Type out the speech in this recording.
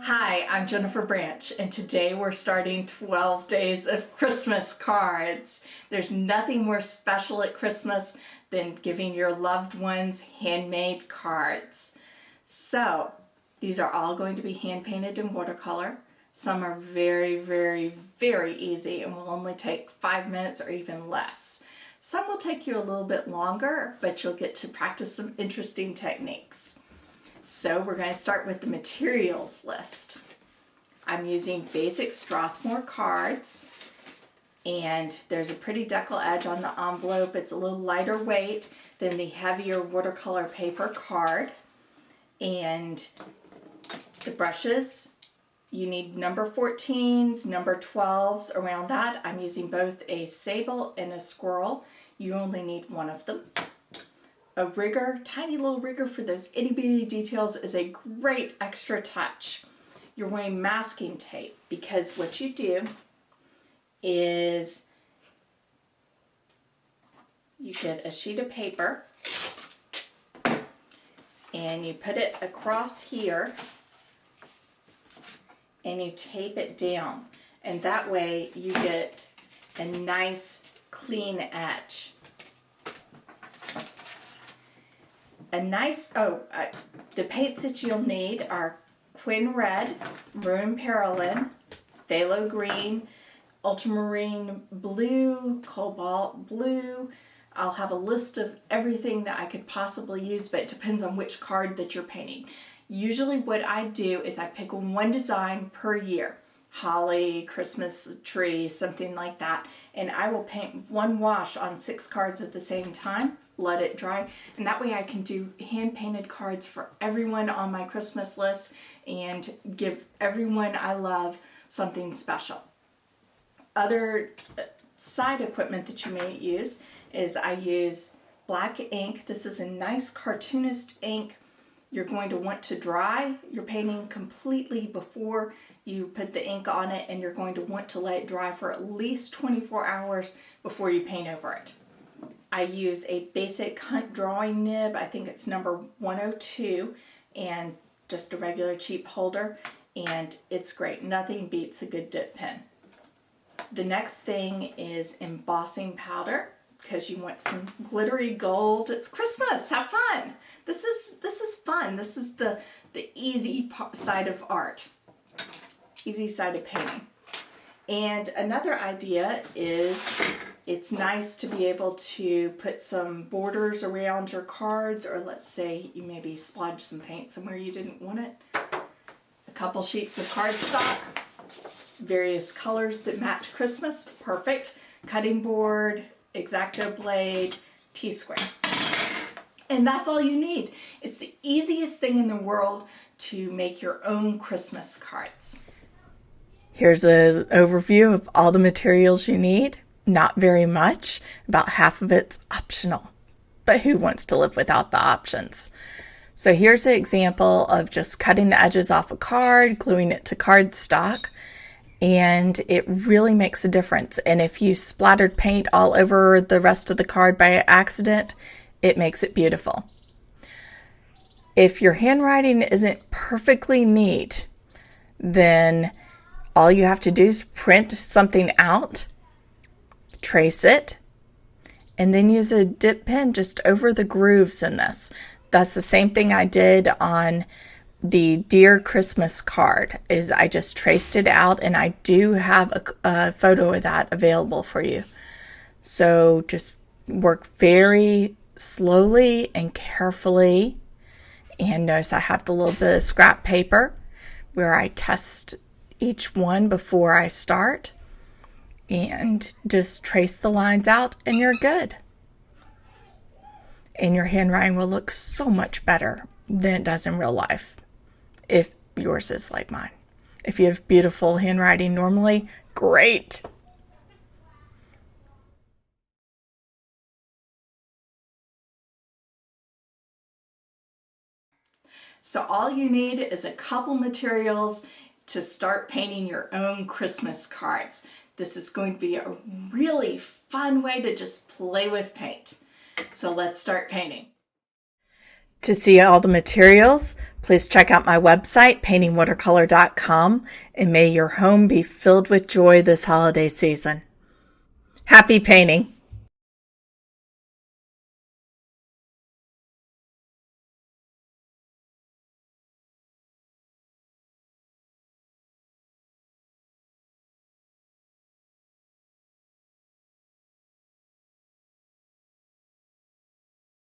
Hi, I'm Jennifer Branch, and today we're starting 12 days of Christmas cards. There's nothing more special at Christmas than giving your loved ones handmade cards. So, these are all going to be hand painted in watercolor. Some are very, very, very easy and will only take 5 minutes or even less. Some will take you a little bit longer, but you'll get to practice some interesting techniques. So we're going to start with the materials list. I'm using basic Strathmore cards, and there's a pretty decal edge on the envelope. It's a little lighter weight than the heavier watercolor paper card. And the brushes, you need number 14s, number 12s, around that. I'm using both a sable and a squirrel. You only need one of them. A rigger, tiny little rigger for those itty bitty details, is a great extra touch. You're wearing masking tape because what you do is you get a sheet of paper and you put it across here and you tape it down, and that way you get a nice clean edge. The paints that you'll need are Quin Red, Maroon Perylene, Phthalo Green, Ultramarine Blue, Cobalt Blue. I'll have a list of everything that I could possibly use, but it depends on which card that you're painting. Usually what I do is I pick one design per year. Holly, Christmas tree, something like that. And I will paint one wash on 6 cards at the same time, let it dry, and that way I can do hand painted cards for everyone on my Christmas list and give everyone I love something special. Other side equipment that you may use is I use black ink. This is a nice cartoonist ink. You're going to want to dry your painting completely before you put the ink on it, and you're going to want to let it dry for at least 24 hours before you paint over it. I use a basic Hunt drawing nib. I think it's number 102, and just a regular cheap holder, and it's great. Nothing beats a good dip pen. The next thing is embossing powder, because you want some glittery gold. It's Christmas. Have fun. This is fun. This is the easy side of art. Easy side of painting. And another idea is it's nice to be able to put some borders around your cards, or let's say you maybe splodged some paint somewhere you didn't want it. A couple sheets of cardstock, various colors that match Christmas, perfect. Cutting board, X-Acto blade, T-square. And that's all you need. It's the easiest thing in the world to make your own Christmas cards. Here's an overview of all the materials you need. Not very much. About half of it's optional. But who wants to live without the options? So here's an example of just cutting the edges off a card, gluing it to cardstock, and it really makes a difference. And if you splattered paint all over the rest of the card by accident, it makes it beautiful. If your handwriting isn't perfectly neat, then all you have to do is print something out, trace it, and then use a dip pen just over the grooves in this. That's the same thing I did on the Dear Christmas card, is I just traced it out, and I do have a photo of that available for you. So just work very slowly and carefully. And notice I have the little bit of scrap paper where I test each one before I start, and just trace the lines out and you're good. And your handwriting will look so much better than it does in real life, if yours is like mine. If you have beautiful handwriting normally, great. So all you need is a couple materials to start painting your own Christmas cards. This is going to be a really fun way to just play with paint. So let's start painting. To see all the materials, please check out my website, paintingwatercolor.com, and may your home be filled with joy this holiday season. Happy painting!